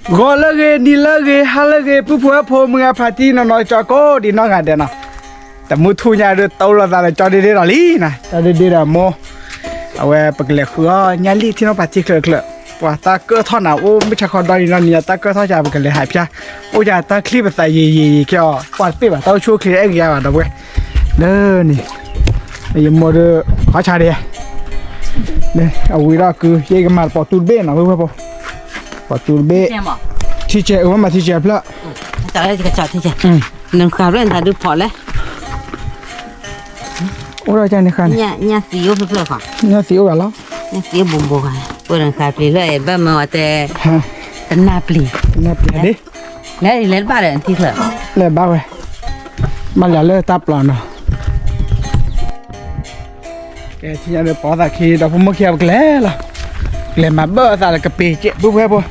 gọi là ghê đi là ghê hay là ghê bố bố bốมึงอะพาที่นอนจอก็ดีน้องกันเดี๋ยวนะแต่มือทุ่งยาเดือดโตแล้วแต่จอดีๆหรอลี่นะจอดีๆหรอโมเอาไว้ปกติคือยันลี่ที่น้องพาที่เคลื่อนว่าตาเกิดท่อหนาวโอ้ไม่ใช่คนดอยนั่นเนี่ยตาเกิดท่อจ่าปกติหายพี่โอ้ยตาคลิปใส่ยี่ๆแค่ปอดปีแบบเต้าชูคลิปเอ็กยาวอ่ะเว้ยเด้อนี่ไอ้โมเดลขอชาเดียเนี่ยเอาวิราคือเยี่ยมมาปอดตูดเบ้นะเพื่อนพ่อปอดตูดเบ้ที่เจ้าว่ามาที่เจ้าเพลาจ่ายจะจ่ายที่เจ้านั่งขับเล่นถ่ายดูพอเลยโอ้ยใจนี่คันเนี่ยสีโอเพลาค่ะเนี่ยสีโอแล้วเนี่ยสีบุบค่ะปวดขาปลีเลยบ้ามาว่าแต่หน้าปลีดิแล้วเล่นบ้าเลยที่เถอะเล่นบ้าเว้ยมันอย่าเล่นตับหรอกเนาะแกที่ยังเดือดปอดตะคีเราพุ่งมาเขียวกันแล้วเล่นมาเบอร์ตาละกะปีเจ๊ปุ๊บเว้ยปุ๊บ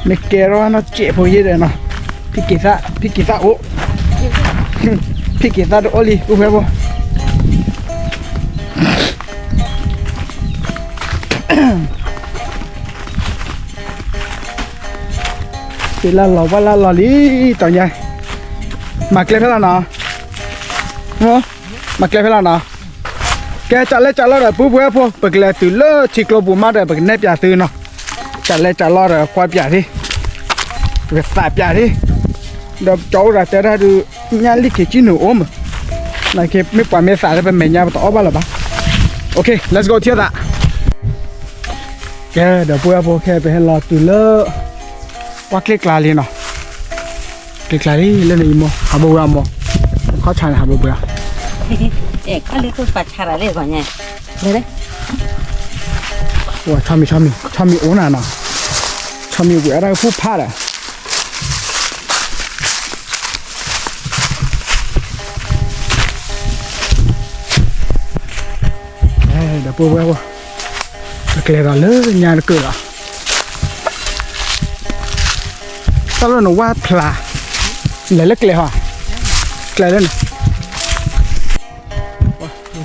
ไม่เกล้าเนาะเจ๊พวกยี่เลยเนาะพี่กิซ่าโอ้พี่กิซ่าดูโอลีปุ๊บเว้ยปุ๊บเป็นละหล่อว่าละหล่อลีต่อใหญ่มาเกลือให้เราเนาะโอ้มาเกลือให้เราเนาะแกจัดเลยเดี๋ยวปุ๊บเว้ยปุ๊บเปิดเลยตื่นเลยชิคโลบูมาเดี๋ยวเปิดเน็บยาตื่นเนาะจัดเลยเดี๋ยวควายยาที่เปิดสายยาที่เดี๋ยวโจ้เราจะได้ดูงานลิขิตจีนหนูโอมนายเคไม่ปล่อยเมษาจะเป็นเมียต่อบ้าหรอปะโอเค let's go เที่ยวละแกเดี๋ยวปุ๊บแค่ไปให้รอตื่นเลยว่าคลิกลาลีเนาะคลิกลาลีเล่นอีโมหาบัวโมเขาชาหาบัวเอ๊ะเขาเรียกว่าปัจฉาอะไรก่อนเนี่ยเลยว้าชามีโอนาเนาะชามีวัวอะไรผู้พาเลยเดี๋ยวปุ๊บคลิกลาเลยงานเกิดอ่ะตอนนั้นว่าพลาเลยเล็กเลยฮะเกลือเล่น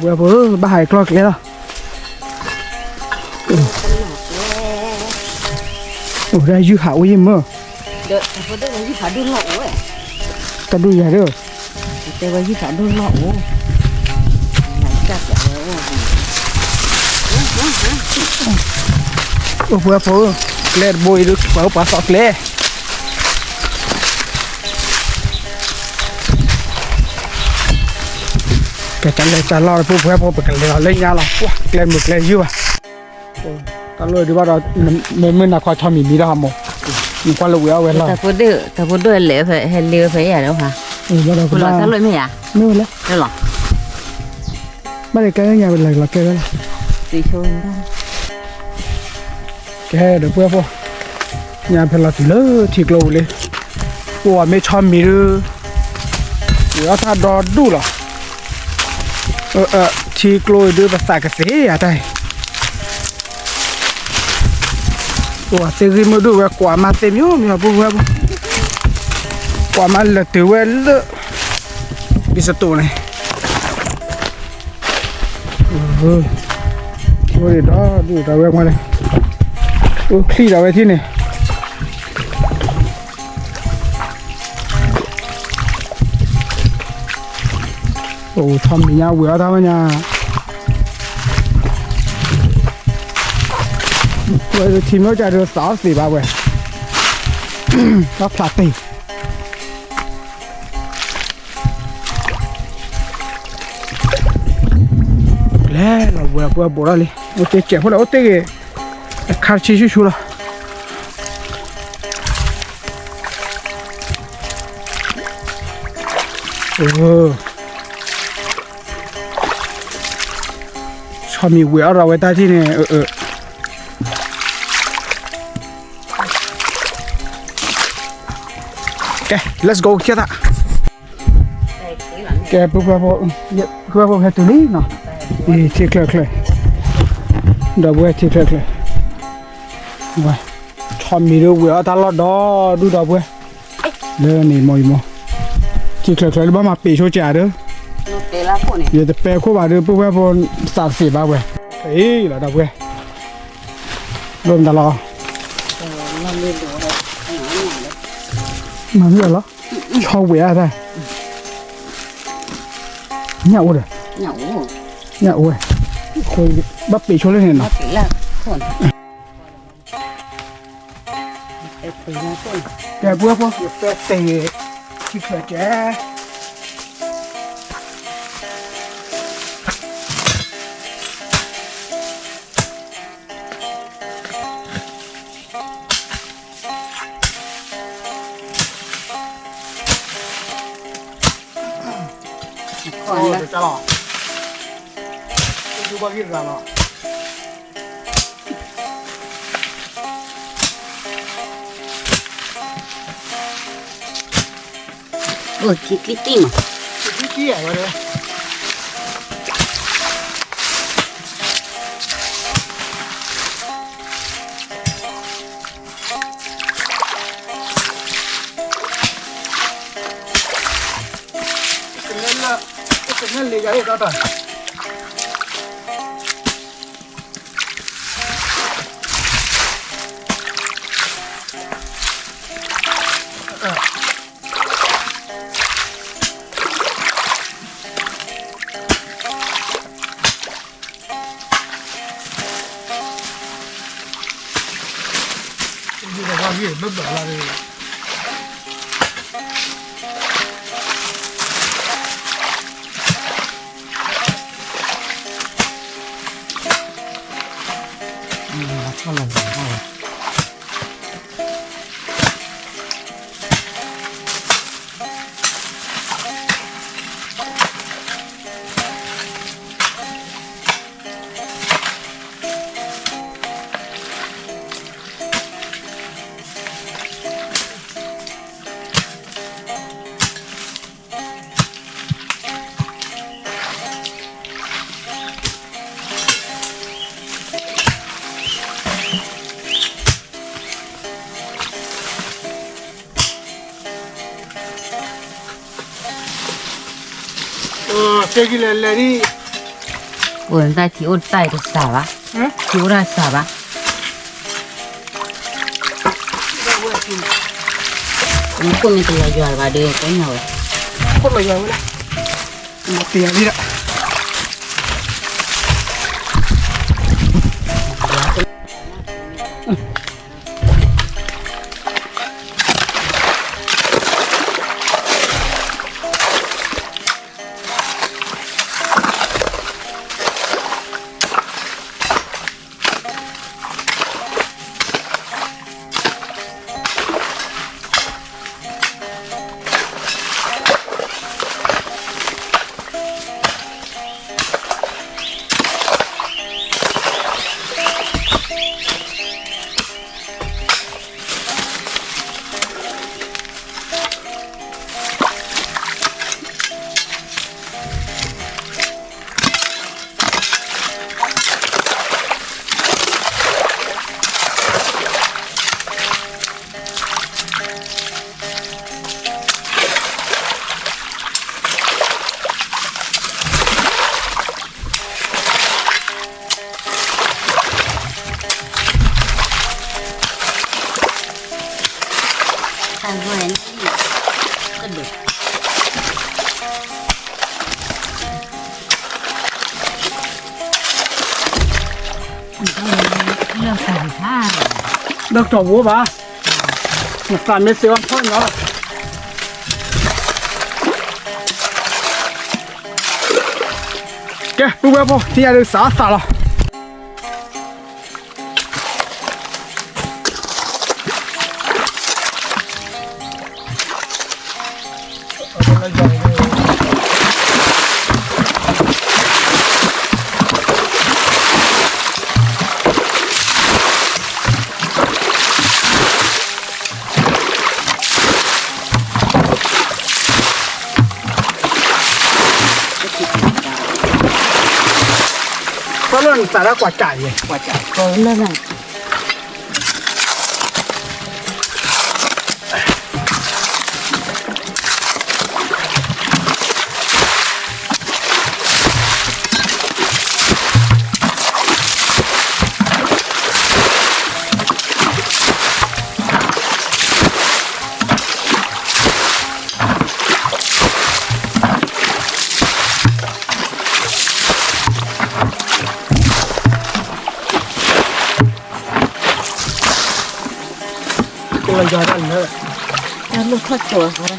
เว้ยบ้าหายกลอกเลยล่ะโอ้ได้ยืดหาวิ่งมั้งเดี๋ยวพอได้ยืดขาดูหล่อเว้ยก็ดูใหญ่ด้วยแต่ว่ายืดขาดูหล่อโอ้ไหนจับอย่างนี้โอ้เว้ยเกลือบุยดูเปล่าปลาสอกเลยแกจันเลยจันรอผู้เพื่อพบกันเลยเล่นยาหรอว้าเกลือหมึกเลยยืดอ่ะตอนเลยดูว่าเราไม่น่าคอยทำมีได้หมดมีความรู้เอาไว้แล้วแต่พอดื้อเหลวเห็นเหลวไปอย่างแล้วค่ะคุณหล่อถ้าเลยไม่อ่ะไม่เลยได้หรอไม่ได้แกยังไงเป็นไรหรอแกแล้วตีชนแกเดี๋ยวเพื่อพงานเพลาติเลยทีกโลเลยว่าไม่ชอบมีหรือว่าถ้าดอดูหรอทีกโลดูภาษาเกษตรอะไรว่าเซริมาดูว่ากว่ามาเต็มอยู่มีอะไรบ้างกว่ามาเลยตัวเลยบิสตูนี่โอ้ยดูดาวเวกมาเลยโอ้ขี้ดาวเวกที่นี่โอ้ทำอย่างเวลาทำอย่างเว้ยทีมเราจะเดือด30บาทเว้ยก็พลาดตีแล้วเราเว้ยบัวเลยโอเคเจ็บพอแล้วโอเคขาดชิวๆละชอบมีเวลาเราไว้ใต้ที่นี่แก let's go เที่ยวละแกเพื่อให้ตัวนี้เนาะที่เคลื่อนเดี๋ยวเว้ยที่เคลื่อนไว้ชอบมีเรื่องเวลาตลอดดูดอกเว้ยเรื่องนี้มอยที่เคลื่อนบ้ามาปีโชว์จ่าเด้ออย่าจะแปลคู่บาเด้อเพื่อพอ30 บาทเว้ยเฮ้ยแล้วดอกเว้ย รวมตลอด nó lên đồ đây nó มาเรื่อยแล้วชอบเวียได้เนี่ยโอ้ย nhậu เนี่ยโอ้ยคุยบับปีช่วยเล่นเห็นเนาะ nó chỉ là thổn để tùy nó thổn แกบัวพวกแปะเตะที่เกิดแก còn Ồ, là được cho lọ. Chú bao nhiêu ra lọ. ủa chị cái tim à Cái kia ở đây. Cái này lấy cái đó rồi. Cái này gì nó bở là gì? Không làm gì đâu. Cái này đi. ủa người ta chỉ ôn tay được xả á chỉ ra xả á cũng không nên là giỏi và đưa cái nào Không là giờ đây. Một tiền đi đã. ăn rồi anh cân được nó xả ra Được trò búa bà. Một phần mấy siêu thôi nó. Kìa, bố bố bố, thì được xả xả rồi. Có lần xả ra quả chải vậy, quả chải. có lên này เลยยอดอันเลย แล้วลูกทอดตัวเขาได้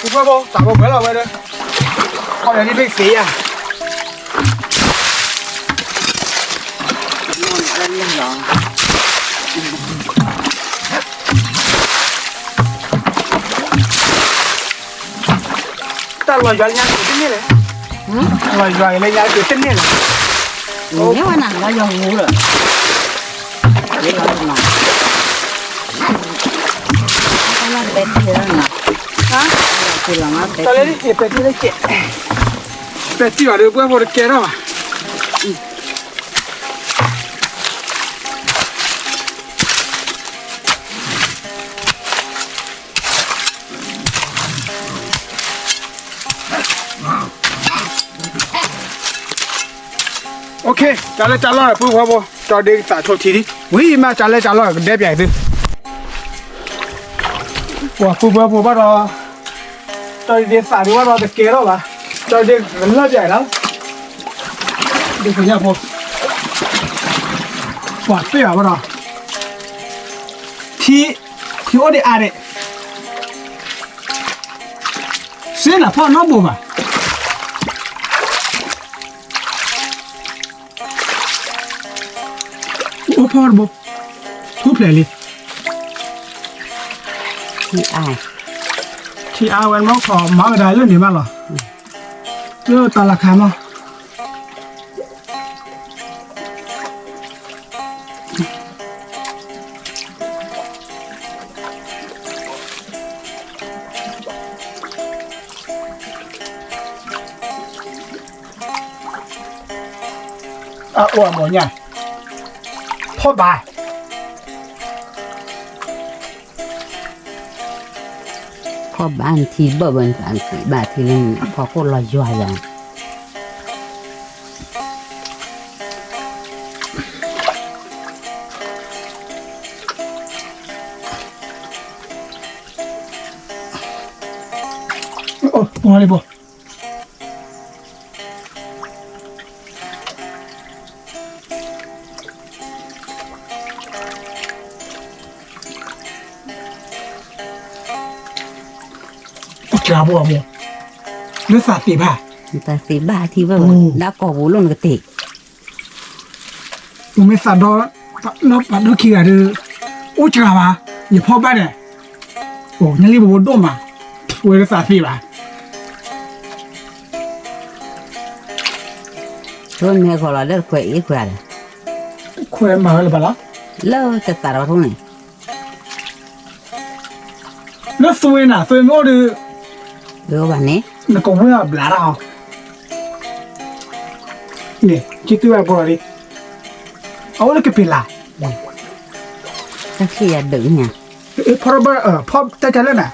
กูพ่อบอกสาวบอกไว้เราไว้เลยพออย่างนี้เป็นสีอ่ะ นอนเล่นหลง ta lòi giỏi nhang của tên này này lòi giỏi lấy nhang của tên này này nếu mà nặng nó dùng ngủ rồi để nó nặng nó là bé kia đó nè hả thì là nó bé ta lấy đi bé kia lấy kẹt bé kia vào được bữa vào được kẹt đâu mà ok trả lời rồi bữa qua bố cho đi xả thổ thì đi vì mà trả lời rồi đẹp vậy đi wow bữa bắt đầu cho đi xả đi bắt đầu được kia đâu mà cho đi gần là vậy lắm đi thử nhá bố wow bây giờ bắt đầu thì ở đây à đây sẽ là phao nó bù mà ô phao bù thuốc lại đi thì ai quen móc thò máu ở đây luôn đi mà rồi chứ ta là khám không à ủa mỗi nhàพ่อบ่าย พ่อบ้านที่บ่เบิ่งกันสิบาทที่นึงพอคนลอยย่อยอย่าง โอ้มาเลยบ่จ้าบัวบัวเนื้อสัตว์ตีบ่า แต่สิบาทที่ว่าแล้วก็หูลงกติ มึงไม่สัตว์ดอนับปัดดอขี้อะไรโอ้จ้าบ่าอย่าพ่อบ้านเนี่ยโอ้ยังรีบบัวด้มอ่ะเวรสัตว์ตีบ่า ช่วงนี้ก็เราเลิกคุยอีกคุยอะไร คุยมาหรือเปล่า เลิกจะตัดเราตรงไหน แล้วสวยน่ะสวยงอดู เดี๋ยววันนี้ นักกงเมื่อบลาเราเนี่ยคิดตัวแบบอะไรเอาเลยก็เป็นละ ก็คืออย่าดึงเนี่ย พ่อบ้าพ่อจะเล่นน่ะ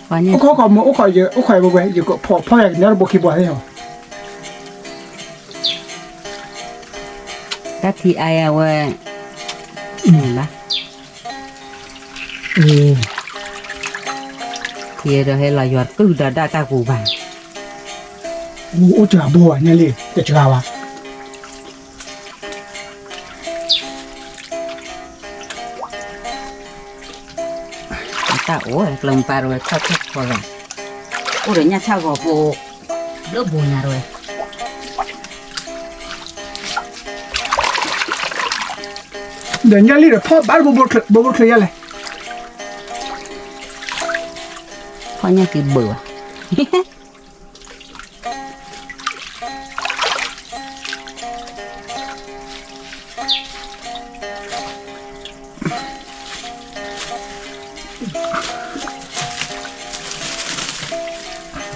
เพราะเนี่ย เขาขอมาขอเยอะขอบ่อยอยู่ก็พ่ออยากเนี่ยบอกขี้บ่อยให้เหรอ ก็ที่ไอ้เอาไว้เห็นปะที่เราให้เราหยอดก็ได้ได้ตากูบ้าง โอ้จ้าบัวเนี่ยเลยจะจ้าวะ ตาโอ้ยกลมปลาเลยชอบชอบพอละโอ้เดี๋ยวเนี่ยชาวก็โบเลิกโบนะเลย เดี๋ยวเนี่ยเลยพ่อบ้านบ่เคยอะไร เพราะเนี่ยคือเบื่อ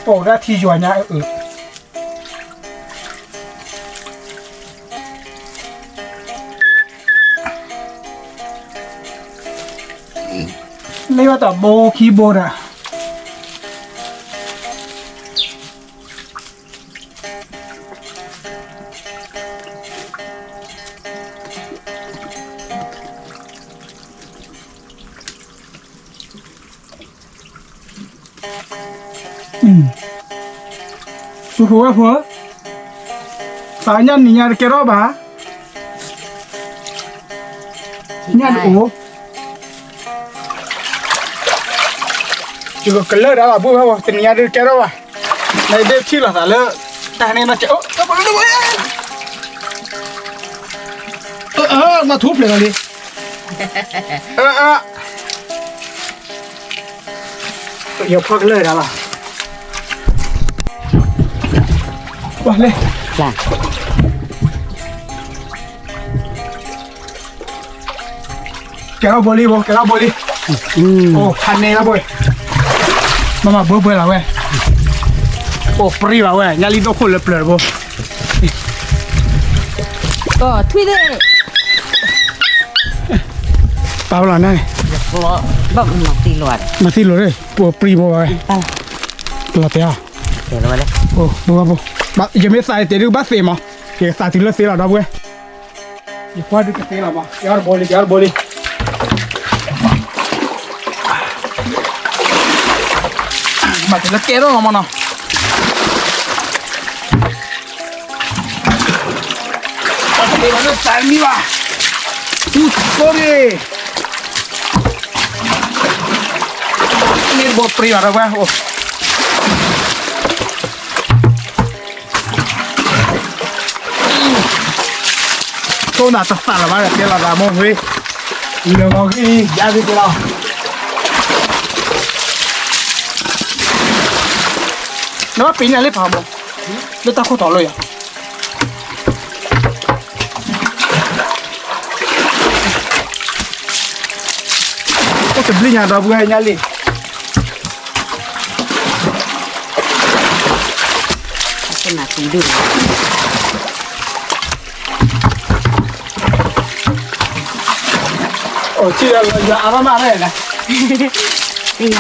โอ้ได้ทีจวนเนี่ยไม่ว่าแต่โบคีย์บอร์ดอะ不婆外婆，啥人你家的给老板？你家的我，这个跟老的吧，不外婆，你家的给老板，那得去了啥了？但是那这哦，那不是我，那土皮了哩，要破个老的了。哇嘞！来，给到玻璃不？给到玻璃。哦，看那个不？妈妈不了喂。哦，不了喂，家里都混了不了不？哦，推的，包了那。我不毛地乱，masih lo deh. Bu primo喂。啊，老爹啊。对了嘞，哦，不，把有没有晒这个把晒嘛？给晒掉了晒了，对不对？你花这个晒了吧？给二玻璃，给二玻璃。妈，这个盖到了吗？呢？这个是三米吧？不错的。你不primo了喂？哦。都拿着饭了，完了别了，咱们回，一个毛给压进去了。那么别人来爬不？那大裤裆了呀？我这不人家不人家哩。这哪地溜？哦，这个有阿妈妈来了。哎呀，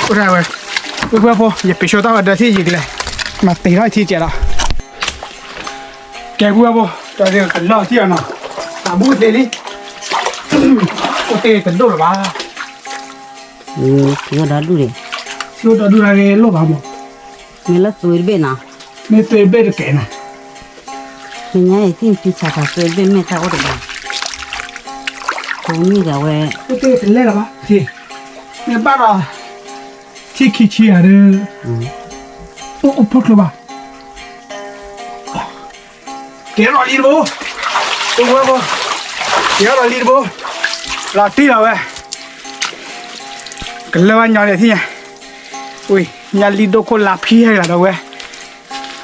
不是喂，我外婆也必须到这天一个来，妈逮到天节了。该不外婆，这个跟老天呢，咱不得哩，我得跟到了吧？有点路嘞，就到那个老板不？没了随便呐，没随便的给呢。人家已经比查查随便没查我的吧。同意的喂，我这个来了吧？是，你爸爸，去去去啊的，我不去吧？给老李不？我不，给老李不？老弟了喂，跟老板娘的天，喂，家里都过拉皮了的喂，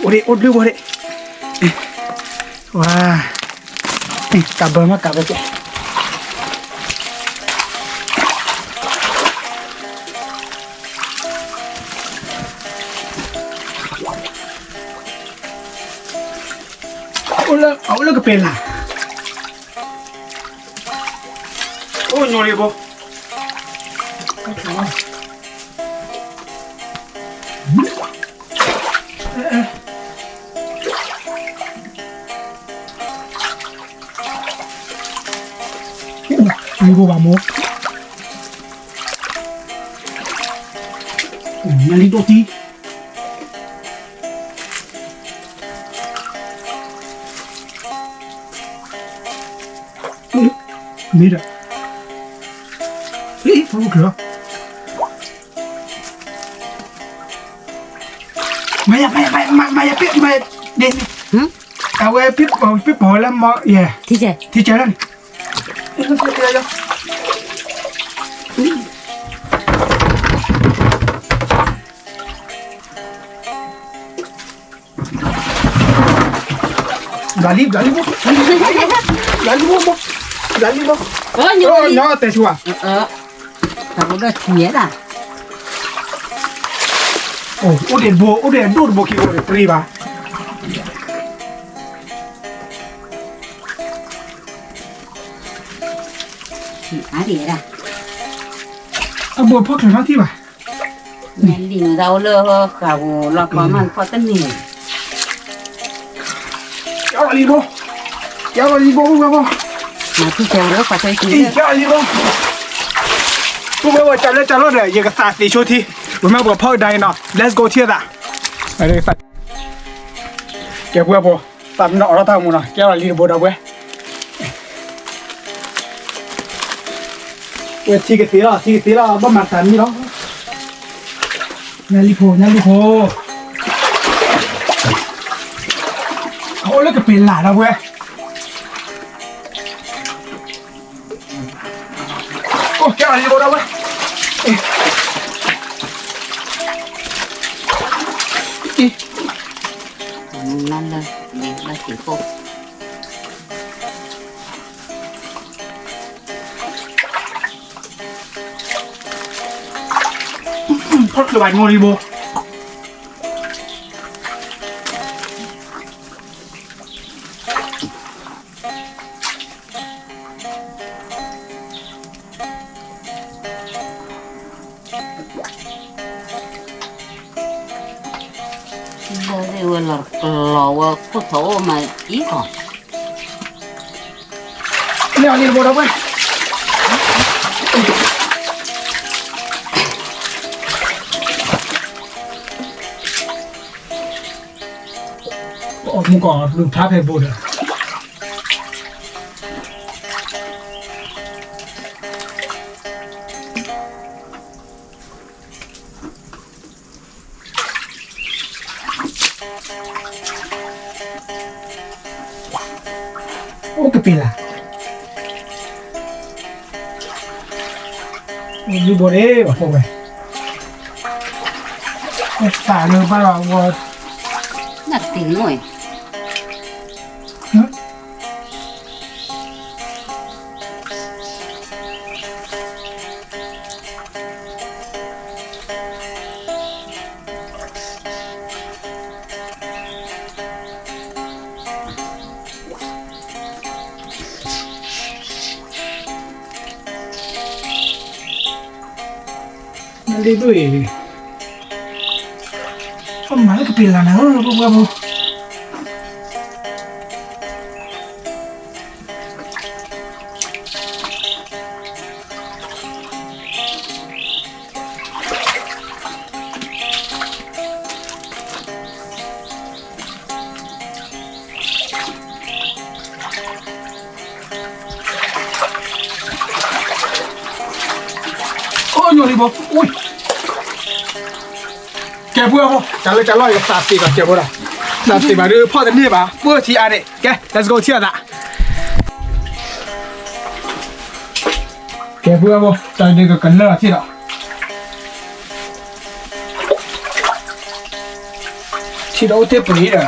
我的，哇，干不嘛干不去。我那个别啦，我弄了不？你给我把摸，那里多低。没的，诶，放不可。妈呀，别，我别跑了，妈耶！提前了，哪里不？哦，你要带去啊？他不是铁的，哦，我点多不给我的不对吧？哪里的？啊，不跑上去吧？那领导了和我老婆们跑的呢。要了一波，那提前我发出去的。要一波。不过我站了的一个3-4小时，我们不跑单呢 ，Let's go 铁的。哎，这个แกเพื่อพอตามนอเราทำมูนะแกว่าลีโบดาเว้ยเว้ยทีกตีละบ้ามาตันนี่หรอนาลีโพโอ้แล้วก็เป็นหลานนะเว้ยโอ้แกว่าลีโบดาเว้ยนั่นเลยเด็กมาสิโค พอดเลยงอลีโบđây vừa là lò cốt thổ mà ít còn เนี่ยลีโบดาเว้ยออกมึงก่อนลูกท้าเพย์บูดอ่ะโอ้กระปิล่ะอยู่บนเอ๋วะพวกเว้ยสายเลยป่ะเราว่า nhặt tiền rồi đi đuổi không mà cái tiền là nó không ôi nhồi đi bố uiแกเพื่อพ่อจะเลยจะลอยกับสาสีกับแกเพื่อละสาสีมาดูพ่อจะนี่ป่ะเพื่อทีอันนี้แก let's go เที่ยวละแกเพื่อพ่อจะเด็กกันเลิศที่ละที่เราเทปนี้อ่ะ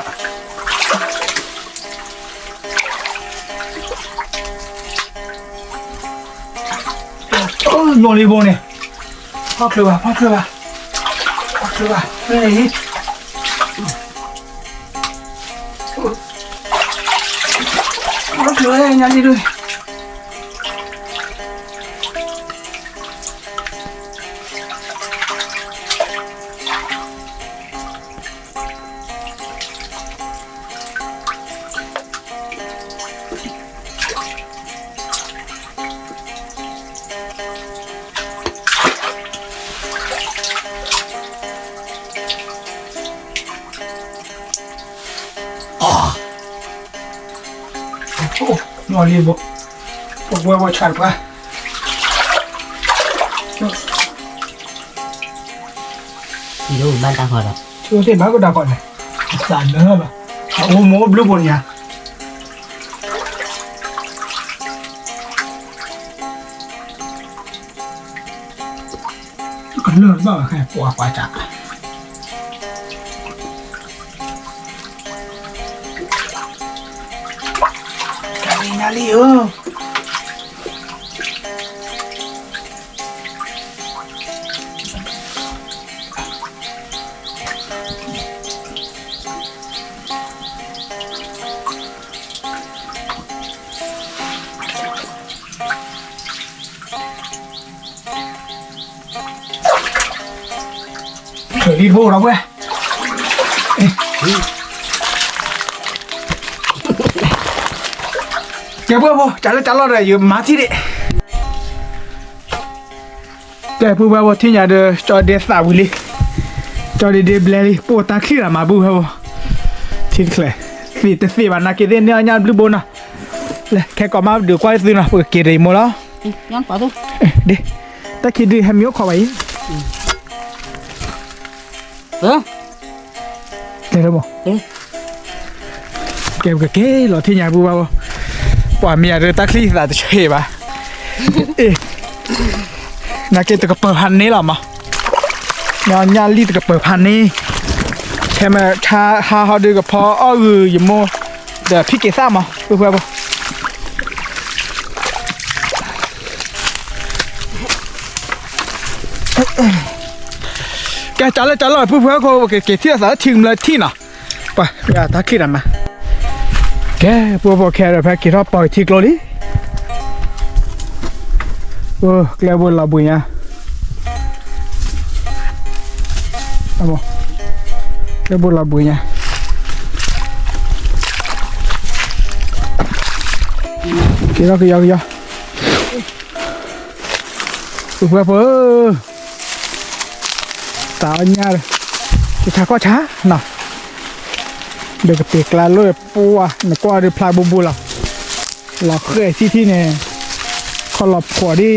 โอ้ยโยนลีโบเนี่ยพ่อคือว่าคือว่าเฮ้ยพ่อคือว่าอย่างนี้ด้วยนอนรีบบอกว่าชัดปะที่ดูบ้านต่างหากช่วงที่บ้านก็ด่าก่อนเลยสั่นเนื้อปะโอ้โหบลูบอลเนี่ยก็เลิศบ้างแค่ปวดปวดจ้ะนาลีเฮ้ยรีบโบ้เราเว้ยแกเพื่อพ่อจัดเลยอยู่มาที่นี่แกเพื่อพ่อที่อยากเดจอเดสาวิลีจอเดเบลลี่ปวดตาขี้ละมาบูครับที่เคล สี่วันนะกินเนี่ยญาติบลูบนะเลยแค่ก่อนมาเดี๋ยวก็ซื้อนะเปิดกินได้หมดแล้ว ย้อนป่าตัว ดิแต่คิดดีให้มีขอไว้ เออ เดี๋ยวบอก เอ๊ะ เก็บกับเก๋หล่อที่ยาบูบาว่ามีอะไรตักลี่แต่จะเชื่อป่ะเอ๊ะนักเก็ตตะกเปิดพันนี้หรอมะงานญาติลี่ตะกเปิดพันนี้แค่มาชาฮาฮาดูกับพออย่าโมเดี๋ยวพี่เกซ่ามาเพื่อนแกจัดเลยเพื่อนเขาเกที่สาทิ้งเลยที่น่ะไปอย่าทักขี้กันมาแกพวกแค่เราแพ้กี่รอบปล่อยทีกลอลี่แกบนลาบุญเนี่ยเอาบ่แกบนลาบุญเนี่ยกี่รอบกี่ยาวเพื่อนตาเนี่ยเลยจะช้าก็ช้าน่ะเด็กเปียกลาเลยปัวนักว่าเดือพลายบุบล่ะเราเคยที่เนี่ยเขาหลบขวดดิ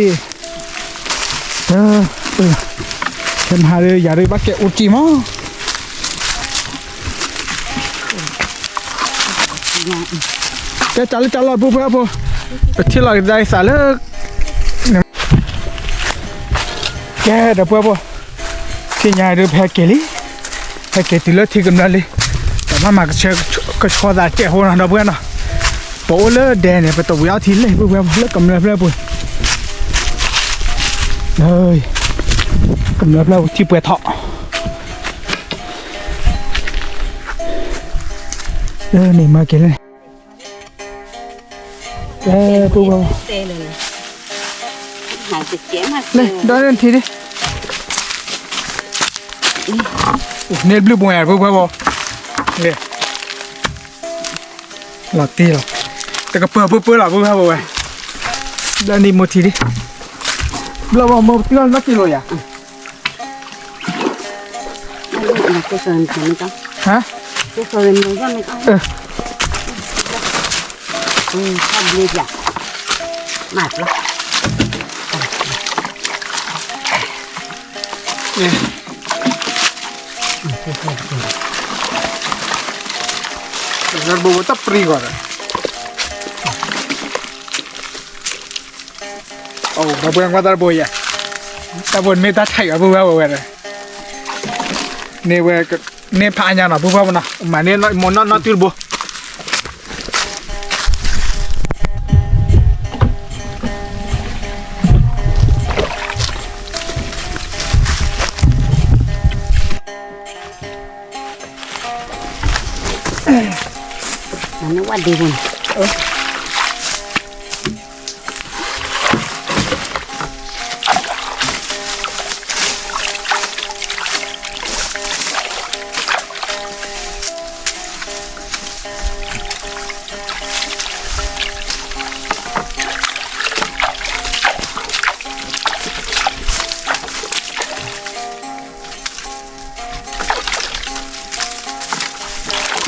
เข็มหาเลยอย่าเลยบักเกอุจิมั้งแกจัดเลยปุ๊บที่เราได้สาเลิกแกเดี๋ยวปุ๊บที่ยายเดือแพ้เกลี่แพ้เกติเลิศที่กำลังเลยแต่มาก็เชื่อก็ชอบได้เจ้าหัวเราเพื่อนนะโป้เลิศแดงเนี่ยไปตัววิวทีเลยปุ๊บเลิกกำลังเพื่อนปุ๊บเฮ้ยกำลังเพื่อนที่เปิดท่อนี่มาเกลี่ปุ๊บ เตะเลยหาจิตเจ๊มา เลยเดินทีดิเน็ตบลูบอยปุ๊บเนี่ยหลอดตีหรอแต่ก็เปิดปุ๊บหรอปุ๊บเดินนี่หมดทีดิเราบอกหมดที่เรากี่โลอ่ะ มันจะเกินใช่ไหมจ๊ะ ฮะ จะเกินเลยใช่ไหมจ๊ะชอบเลี้ยงหมัดละ เนี่ยงั้นบอกว่าตับปรีก่อนโอ้มาเบิ่งว่าตาบอยอ่ะตาบอยไม่ตัดไทยกับพวกเราเลยเนี่ยเว้ยเนี่ยพายานะพวกเรานะมาเนี่ยมันน่าตื่นบ่มันนึกว่าดีบุญ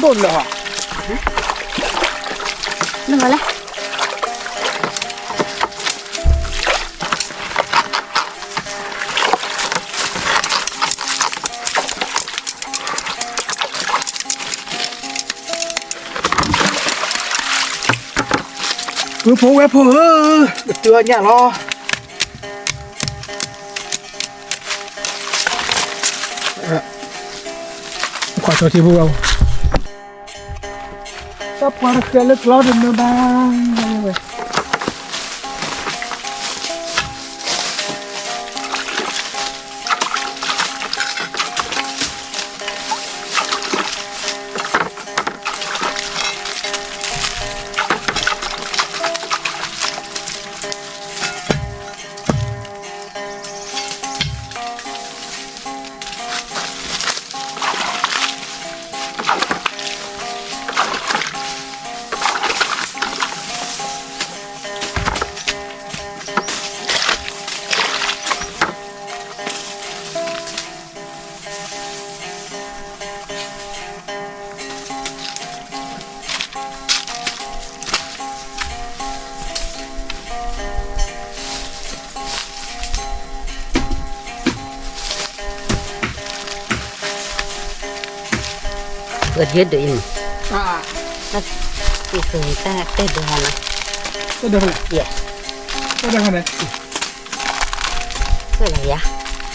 โดนเลยฮะนึกว่าอะไรเพื่อเตือนเนี่ยรอขอโทษที่พวกเราก็พอเราเคยเลิกล้อเดินมาบ้างเลย เกิดเยอะด้วยมั้ง อ่า ถ้าที่เคยแต่เดือนนะ ก็เดินเลย เย่ ก็เดินเลย ก็อะไรยะ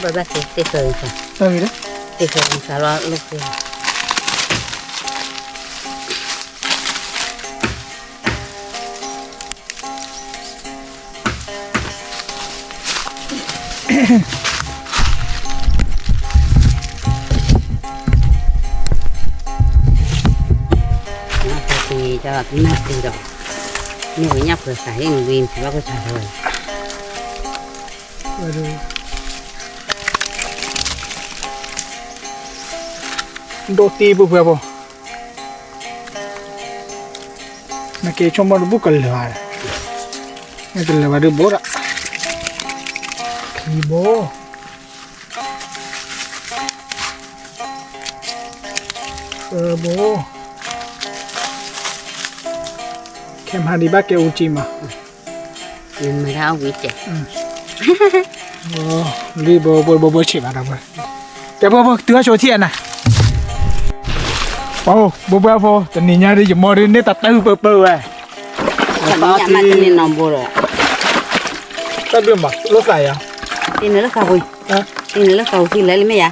แบบที่เคยค่ะ เดินเลย ที่เคยสารลูกเสือ thì cho nát đi rồi nếu mà nhấp rồi xài người viên thì nó có xài rồi โดตีบุบเบบนักเก็ตชมบอลบุกเลยว่ะนี่คือเลยว่าดูโบระคีโบโบเข้มฮันดีบ้าเกอุจิมา nên mà ra vị trẻ โอ้รีบโบชิมาดับเบิ้ลแต่โบตัวโชว์เทียนนะโอ้โบแต่นี่เนี่ยดิจะมอรินเนี่ยตัดตื้อเปื่อย còn nhà mà tên nên nòng bồ rồi ตัดเรื่องบ่รถใส่อ่ะ tên nữa là cầu vui tên nữa là cầu thì lấy mấy à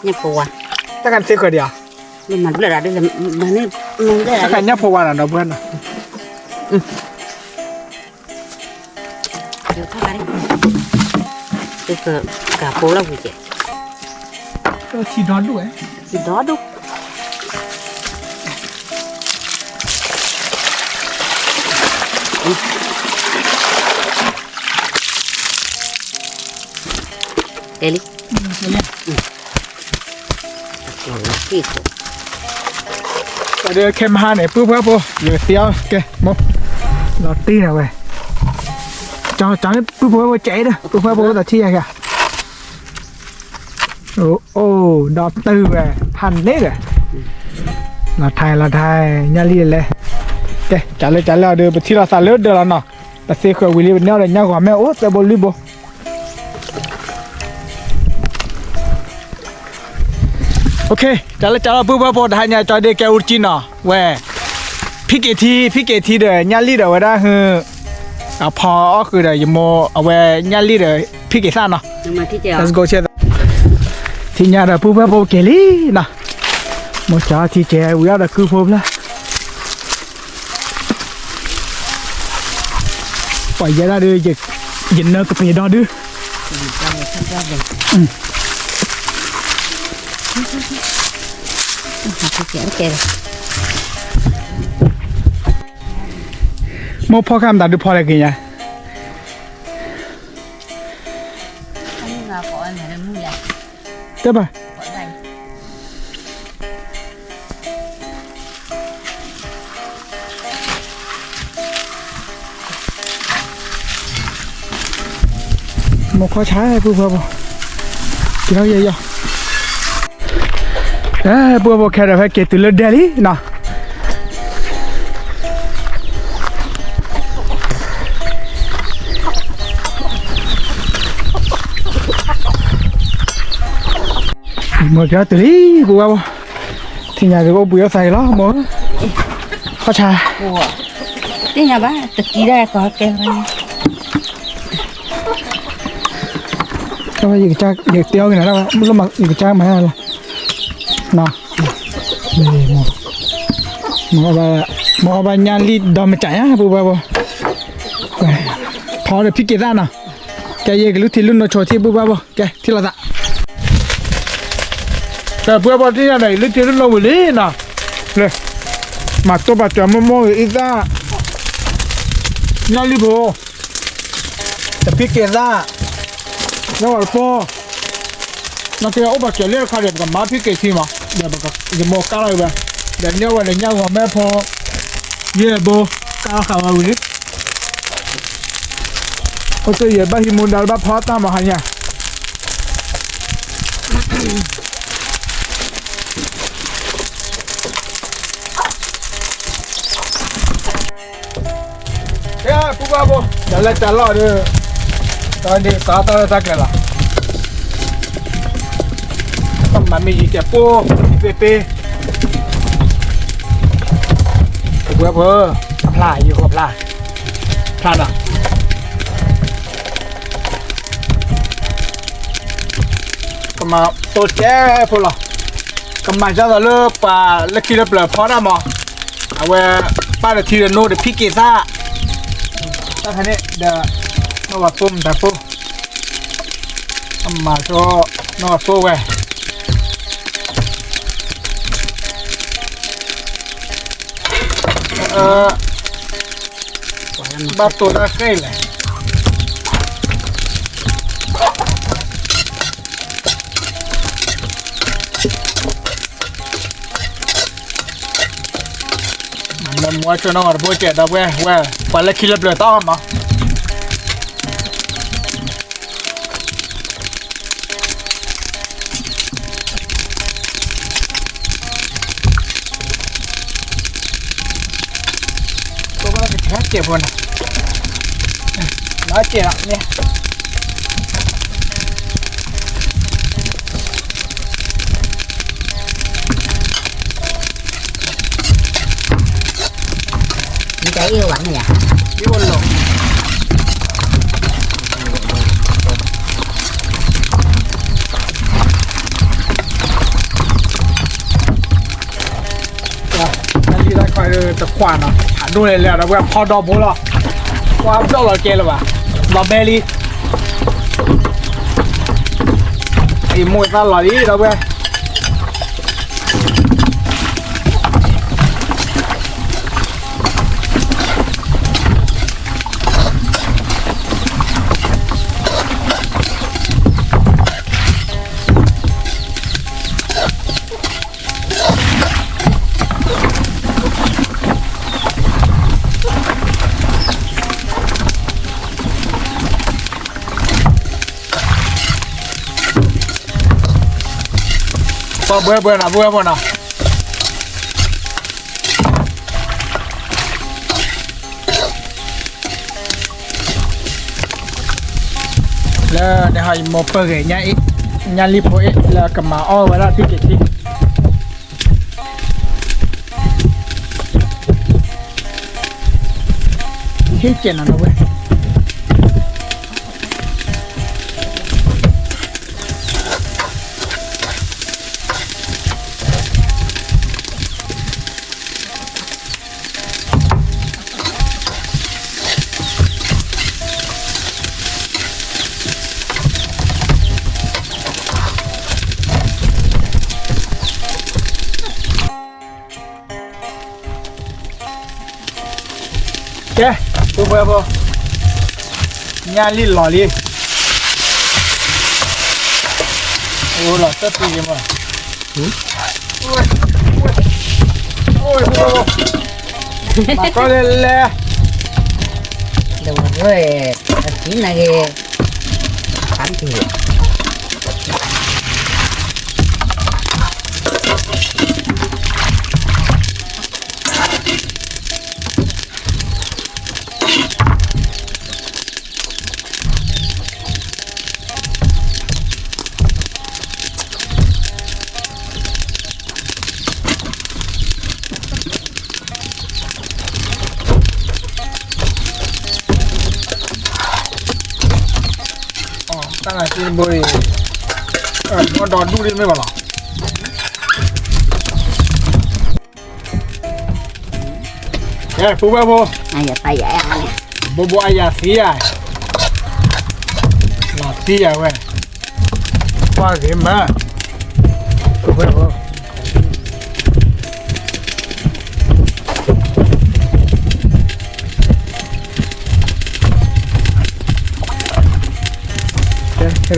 nhập phù à ถ้ากันเสียคนเดียว nhưng mà bây giờ đây là mà nên đây ถ้า là กันยับพวันอ่ะดับเบิ้ลอ่ะ được các bạn đi từ cả phố là vị trẻ ทีนอนด้วย thì đó đúng Đây đi. Còn là cái gì? ไปเดินเข้มฮันเนี่ยปุ๊บอยู่เตี้ยวแกมองรอตีนะเว้ยจังปุ๊บใจเด้อปุ๊บแต่ที่ไงโอ้ดอกตื้อเว้ยพันเล็กอะเราไทยย่าลีเลยแกจัดเลยเดินไปที่เราสาเลือดเดินแล้วเนาะแต่เสียขวดวิลลี่เป็นเนี่ยเลยเนี่ยกว่าแม่โอ้แต่บอลลีบโอเคจัดเลยปุ๊บได้เนี่ยจอยเด็กแกอุจินเนาะเว้ยพี่เกทีเด้อย่าลีเด้อว่าได้คือพอคือเด้อยโมเอาไว้ย่าลีเด้อพี่เกซ่าเนาะ Nhưng mà thích chưa? Let's go chơi thì nhà đã bố bố kể lý nè một chó thì trẻ 우리 đã cứ phốm là phải ra ra đưa dịch dịch nơi cái đó đưa một phó cam đã được phó lại kì nha tiếp à một khó trái bùa chỉ nói vậy à bùa kẹt phải kẹt từ lên Delhi nè một cái từ đi bùa thì nhà có bùa xài đó mà khó trái cái nhà bác tự ký ra có kêu ra cái gì cha việc tiêu cái này đâu lúc mà việc cha mà là nào đây một bà nhà đi đầm chạy á bùa thò được phi ra nào cái gì cái lúc thì lúc nó trôi thì bùa cái thì là dạ cái bùa thì này lúc thì lúc lâu rồi nè này mà tôi bảo cho mua ít ra nhà đi bùaแต่พริกเกซ่าแล้วก็พอนักเรียนอุปกรณ์เลี้ยงข้าวเด็กกับมาพริกเกซี่มาเดี๋ยวแบบจะโมก้าอะไรแบบเดี๋ยวเนี่ยวันเนี้ยว่าแม่พอเย่โบก้าวข้าวอะไรนี่โอ้ตัวเย่บ้าหิมุนดาลบ้าพอตามมาหาเนี่ยเฮ้ยปุ๊บบ้าโบจะเล่นจะล่อเด้อตอนนี้ตาตาแกล่ะต้องมันมีแกปูเป เพื่อพลาอยู่กับพลาอ่ะก็มาตัวแจ้พวกเราก็มาจะเลิกป่าเลิกคิดเปล่าพอได้มั้งเอาไว้ป้าเดี๋ยวทีเดียวโน้ตเดี๋ยวพี่เกซ่าถ้าคันนี้เดี๋ยวโน้ตปุ่มแต่ปุ่มมาโชว์โน้ตปุ่มไว้บ้าตัวละใกล้เลยมันมัวชวนน้องพูดเจ็ดดอกเว้ยวันละคิดเปล่าต้องมั้งเจ็บคนน้อยเจ็บเนี่ยมีใจyêu bạn này à ยี่วนลงนั่นที่ได้คอยตะขวานอ่ะดูเลยแล้วนะเว้ยพอดอกบัวละว่าดอกเราเกล้ว่ะเราเบลี่ไอ้มวยตาหล่อดีเราเว้ยเบื่อนะแล้วเดี๋ยวให้หมอเปิดเนี่ยรีบโพสแล้วก็มาอ้อไว้แล้วที่เก็บที่เจ็ดนะเว้ยเจ้ปุ๊บงานลิ้นหล่อลิ้นโอ้หล่อตัดตีมั้งโอ้ยมาก็เลยđâu rồi chỉ là cái tám triệuตั้งแต่ที่บริมันดอนดูดิไม่บ้าหรอเฮ้ยปุ๊บปุ๊บ ai giờ tay dễ ăn nè บัวอายาสีอ่ะหลอดสีอ่ะเว้ยว่าเกมมาปุ๊บ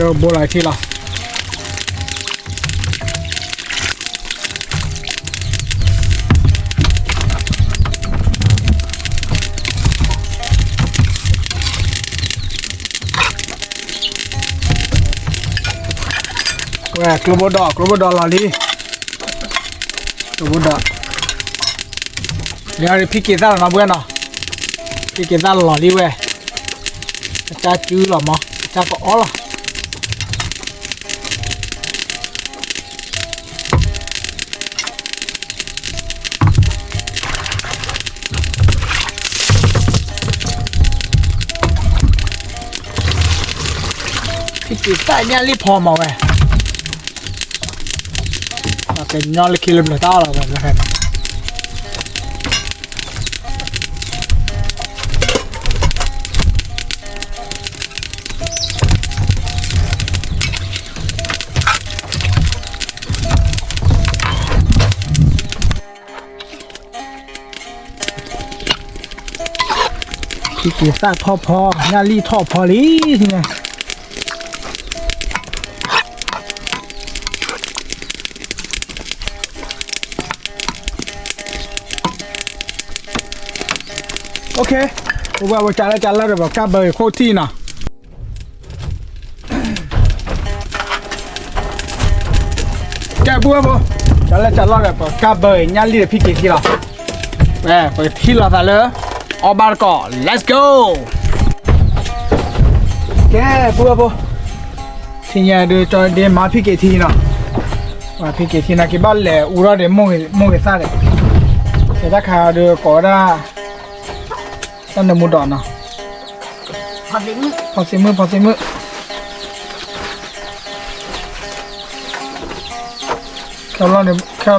เราโบราณที่ละแหวกกลบดอกลาลีกลบดอกเดี๋ยวพี่เกซ่าเราเบื่อเนาะพี่เกซ่าลาลีเว้ยจะจื้อหรอมั้งจะก็อ๋อหรอ กี่ใส่เนี่ยรีบพอมาเว้ยเป็นยอดเลยกิโลเมตรต่อเราแบบนะครับพี่กี่ใส่ทอพอเนี่ยรีทอพอลีเนี่ยโอเคว่าจะแล้วเดี๋ยวบอกกลับไปโคตรที่น่ะแกบัวบ่จะแล้วเดี๋ยวบอกกลับไปย่าลีพี่กี่ที่ละไปที่ละแต่เลยออกมาก่อน let's go แกบัวบ่ที่เนี่ยเดี๋ยวจะเดี๋ยวมาพี่กี่ที่น่ะว่าพี่กี่ที่น่ะกี่บ้านแหละอุระเดี๋ยวมงซะเลยแต่ถ้าขาเดี๋ยวก่อนนะนั่นเดมุดอนเนาะพอสิมือ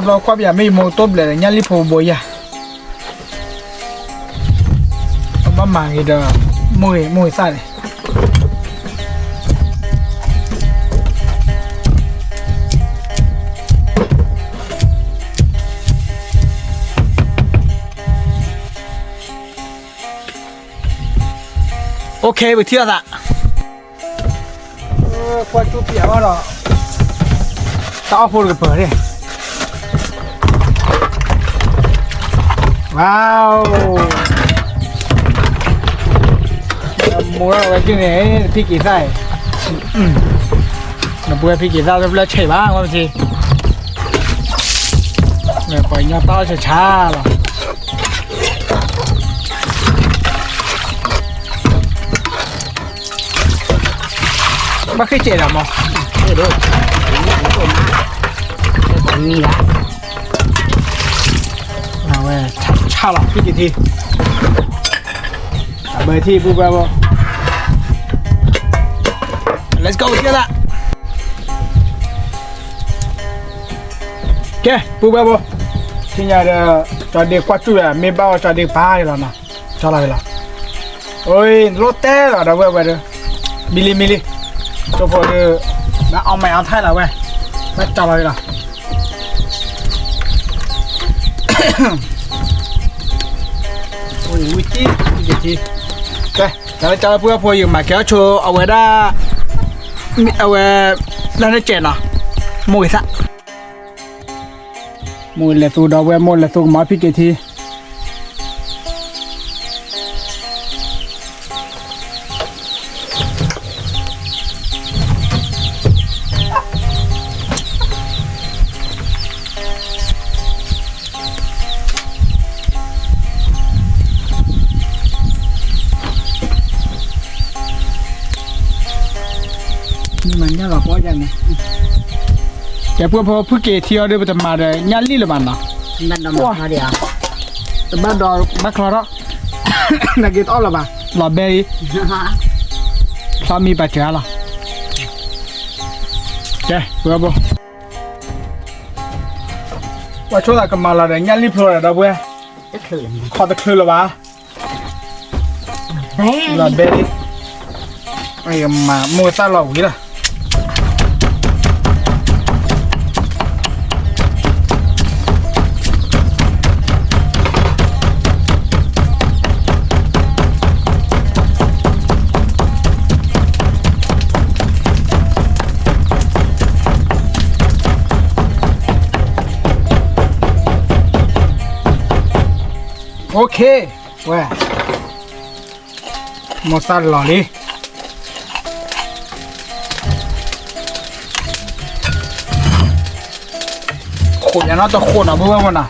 เราควบอย่าไม่โมต้มเลยยันรีโพโบยะมาหมางอีเด้อมวยซ่าเลยโอเคไปเที่ยวละควาจูเปียว่าหรอต้องเอาพูดกับเปิดดิว้าวมัวไว้ที่ไหนพี่กี่ไส้เราบัวพี่กี่ไส้เราเฉยบ้างว่าสิเนี่ยปล่อยเงาเต้าช้าๆหรอไม่เคยเจอหรอมั้งเด้อมีละเอาเว้ยช้าหรอพี่กี่ทีเบอร์ที่ปุ๊บแล้ว let's go เที่ยวละแกปุ๊บแล้วที่เนี่ยเดี๋ยวจะเด็กกว่าจุดอะไม่บ้าจะเด็กป้าเลยนะจะอะไรล่ะโอ้ยรถเต้เหรอเดี๋ยวเว้ยเดี๋ยวมิลลิตัวพอเดี๋ยวมาเอาไม่เอาไทยแล้วเว้ยมาจะอะไรล่ะโอ้ยวิจิกี่แกจะเพื่อพออยู่มาแค่โชว์เอาไว้ได้เอาไว้นั่นได้เจนอ่ะมวยซะมวยเลยสู้ดอกเว้ยมวยเลยสู้มาพี่กี่ทีมันเนี่ยเราพอจังเนี่ยแกเพื่อเกที่เราได้ไปทำมาเลยยันลี่เลยมันนะบ้านดอกมาเดียวแต่บ้านดอกบ้านคลอร์นักเก็ตอ้อละบ้าลาเบย์สามีปัจจัยละแกเพื่อบ่ว่าช่วงกันมาละเดี๋ยวยันลี่พลอยเราเว้ยจะคืนขอตะคืนละบ้าลาเบย์ไอ้มาโมซาลาวิละโอเคเว้ยโมซาลาลีขูดอย่างนั้นจะขูดอ่ะเพื่อนมันอ่ะ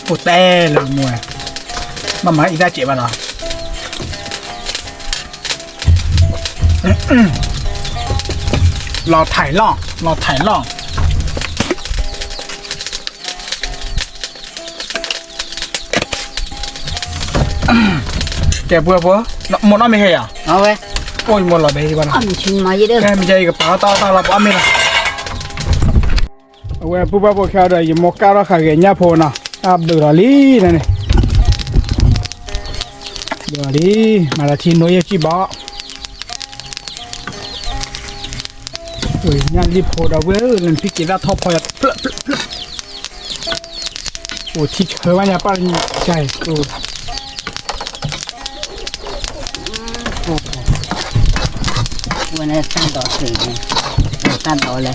ขูดแต่เลยมวยมาอีกได้เจ็บอ่ะเนาะรอถ่ายล่อง แกเบื่อหมดน้ำไม่ให้อ่ะ เอาไว้ โอ้ยหมดละเบที่บ้าน อ้อมชิงมาเยอะเด้อ แกไม่ใจกับป๋าต่อเราป้าไม่ละเอาไว้ปุ๊บแค่เดี๋ยวมกการะขายเงี้ยพอนะอับดุลลีนั่นนี่ดุลลีมาละทีน้อยจีบ้าโอ้ยงานรีบพอดาวเว้ยเล่นพิกิราท็อปพอยต์โอ้ที่เธอว่าเนี่ยป้าใจโอ้ วันนี้ตั้งดอกสีตั้งดอกเลย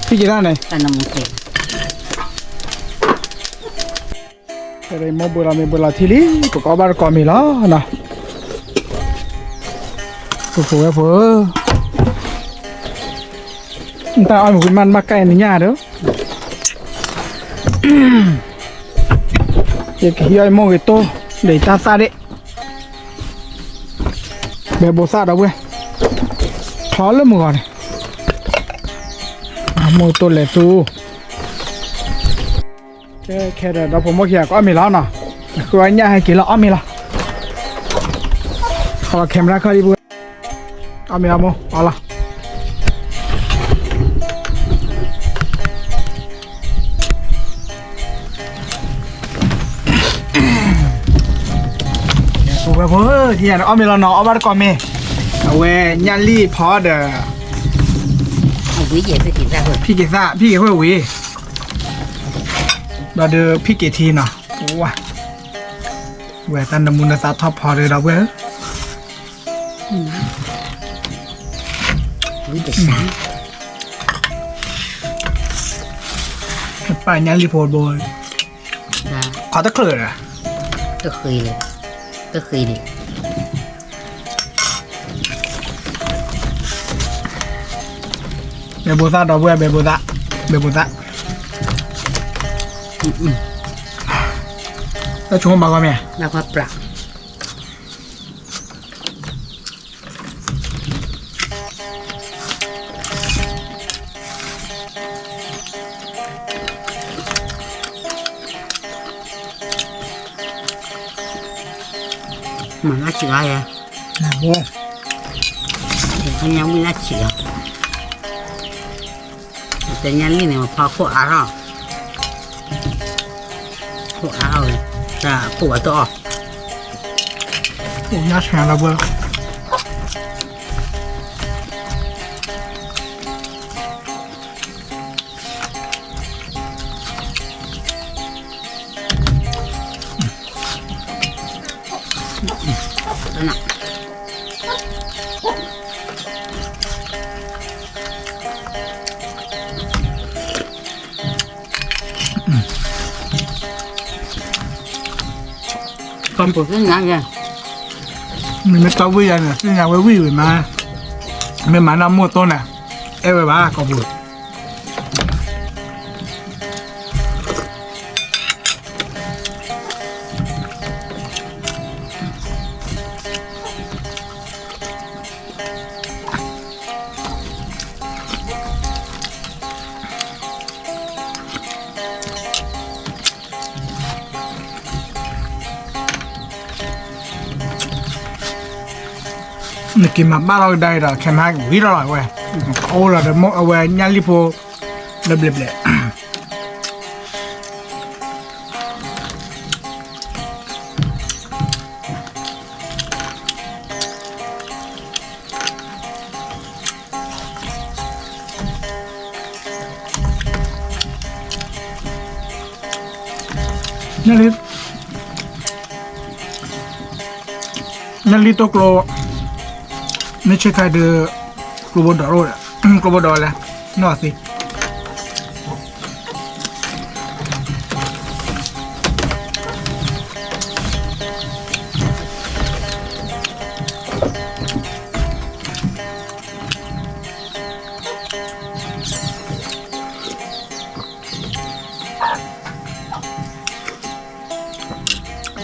พี่กินได้ไหน ตั้งน้ำมันสี อะไรมอบุรามีบุราทีลีก็กบารกอมีแล้วนะผู้แต่เอาหมูมันมาไก่ในหญ้าเด้อเด็กเฮียโมกิโตเดี๋ยวตาซาเดแบบโบซาดเอาเว้ยพอแล้วมึงก่อนโมตัวเล็กตูแค่เดี๋ยวผมมาเขียก็มีแล้วนะคือไอ้เนี่ยให้กินแล้วมีแล้วขอเข็มรักเขาดีบุมีแล้วโมเอาละถูกไหมเพื่อที่อย่างมีแล้วเนาะเอาบ้านก่อนมีเอาเว้ยยันลี่พอเด้อ เอาวิเยสกินได้เลย พี่เกซ่าพี่เกห้วยหวีเราเดือพี่เกทีเนาะว้าเวตันดมุนซาท็อปพอเลยเราเว้ย วิเด็กสาม ไปยันรีโพร์ตบอย นะ ขอตะเกลืออ่ะ ก็เคยเลยก็เคยดิ เบบูซ่าเราเว้ยเบบูซ่าแล้วชงมาก่อนไหม แล้วก็ปรับ mà nó chữa à โอ้ thì con nhau mới nó chữaแต่ยันนี่เนี่ยพอขั้วอาร่าขั้วอาร่าจะขั้วตัว โหยาแฉเราเว้ย นั่นน่ะ còn bột rất ngon nha มันไม่ต้องวิ่งอ่ะซึ่งอยากไปวิ่งมาไม่มาน้ำมัวต้นอ่ะเอ้ยบ้าก็บุญนี่กินมาบ้านเราได้หรอแค่ไหนวิ่งอร่อยเว้ยโอ้ละเดี๋ยวมกเอาไว้ยันรีโพเล็บเลยนั่นลิโตโกลไม่ใช่ใครเดือกลูบดอร์โรดกลูบดอร์แหละนอสิ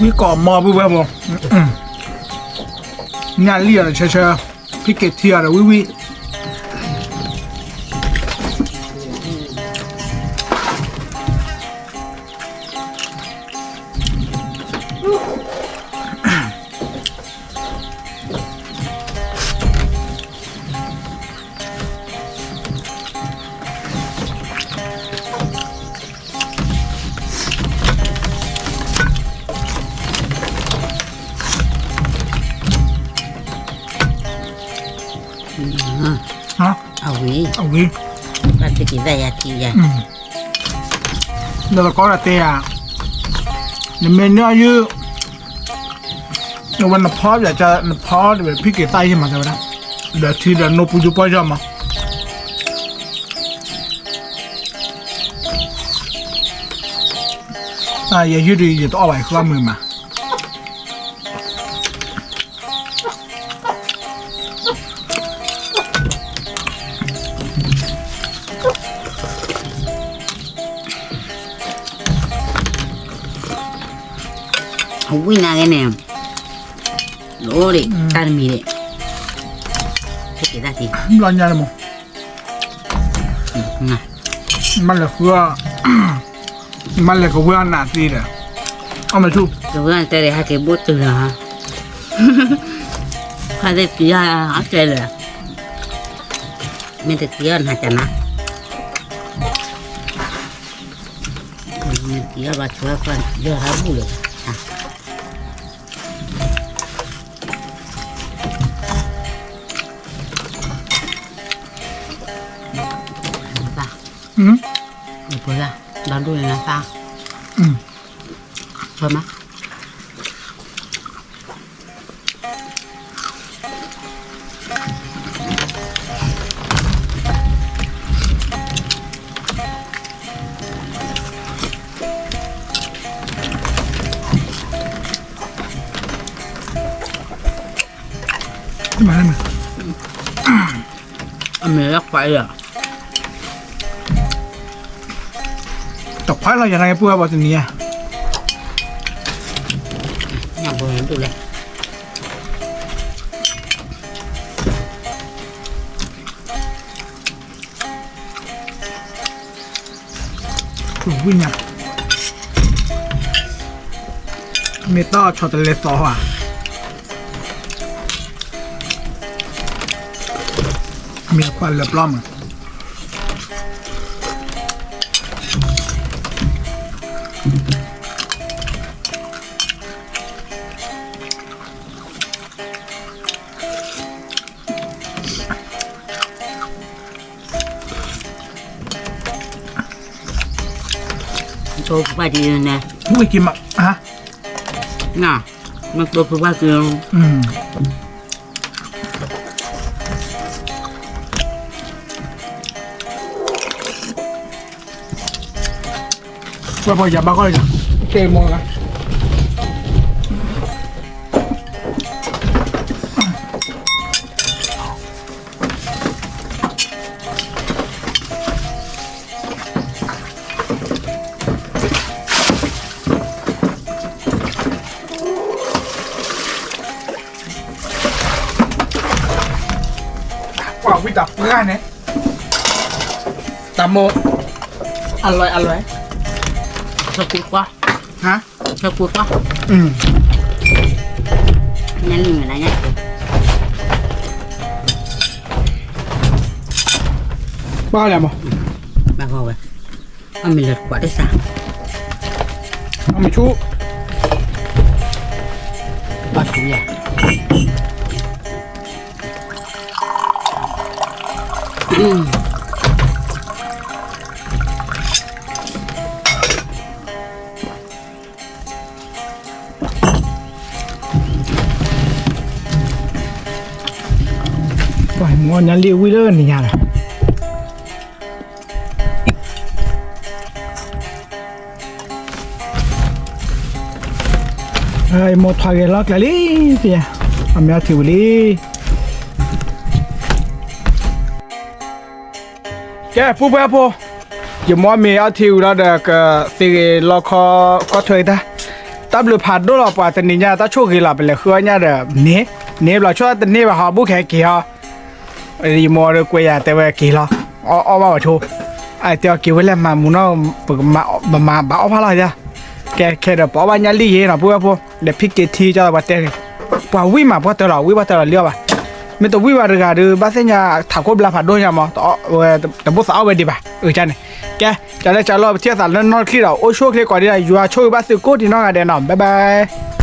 มีกรอบมอปุ๊บแบบบอกงานเลี้ยงเฉยๆพี่เกตเทียร์วิ ฮะ เอาวิ เอาวิ มันจะกินได้ยาทียา แล้วก็ละเตียในเมนูยืดในวันนพออยากจะนพอแบบพี่เกต้ใช่ไหมใช่ไหมนะเดี๋ยวทีเดี๋ยวนปุจุปอยมาอย่ายืดดีอย่าต้องเอาไว้ข้อมือมาเอาวินากันเนี่ยโลดิการมีเลยจะกินได้ที ร้อนยังเลยมั้ง น่ะ มันเลยคือมันเลยก็เวลาหนาทีเด้อเอามาชุบ ตัวนั้นแต่เดี๋ยวให้เก็บบุตรเลยฮะข้าได้ปียาเอาใจเลยไม่ได้ปียาหาจันนะปียาบัดช่วยกันเยอะหาบุเลยอ่ะป่ะ นี่เพื่อนลองดูเลยนะป้าชอบไหมมาแล้วมั้ย อันนี้รักไปอ่ะ ตกพักเราอย่างไรพูดว่าตัวนี้อ่ะ อยากเห็นดูเลย ถูกวิ่งอ่ะเมต้าช็อตเลสซออ่ะมีควันเล็บล้อมอ่ะโตไปดีนะ มึงกินมั้ยฮะ น่ะมันโตไปดี ว่าพออย่าบ้าก็เลยจ้ะเตะมองกันว้าววิจับง่ายเนี่ยตามโมอร่อยอร่อย ชอบกูกว่า ฮะ ชอบกูกว่านั่นนี่อะไรเนี่ย บ้าอะไรมั้ง บ้าเขาไปเอามีเลือดกว่าได้สั่ง เอามาชู บ้าถุยอ่ะปล่อยมัวนั่นเรียกวิลเลอร์นี่ไงล่ะไอ้โมทอยกันล็อกแล้วลี่เสียอเมริกาลี่แกผู้เพื่อผู้อย่ามอมีอาทิวแล้วเด็กสิล็อกก็เถอะท่าตับหรือผัดด้วยหรอป่ะแต่นี่เนี่ยตาโชคดีหลับไปเลยคือเนี่ยเด็กเนี่ยเราชอบแต่เนี่ยแบบหาบุกแขกกี่ฮะรีโมทกุยแต่ว่ากี่หรอเอาว่าโชว์ไอ้เตี้ยกี่ไว้แล้วมามุนเอาปกมาบ้าเอาพาอะไรจ้ะแกแค่เดี๋ยวป้าวันยันลี่เห็นหรอพูดว่าพูดเดี๋ยวพิกเกทีจะมาเตะป้าวิ่งมาป้าเตะเราวิ่งมาเตะเราเลี้ยวป่ะไม่ต้องวิ่งมาเลยกันดูบ้านเสียถักคนบลาผัดด้วยยังมั้งแต่พวกสาวไปดีป่ะจันแกจะได้จะรอเที่ยวสารนอนขี้เราโอ้ช่วยเที่ยวก่อนดีนะอยู่ช่วยบ้านสิโก้ที่น้องกันเดี๋ยวหน่อยบ๊ายบาย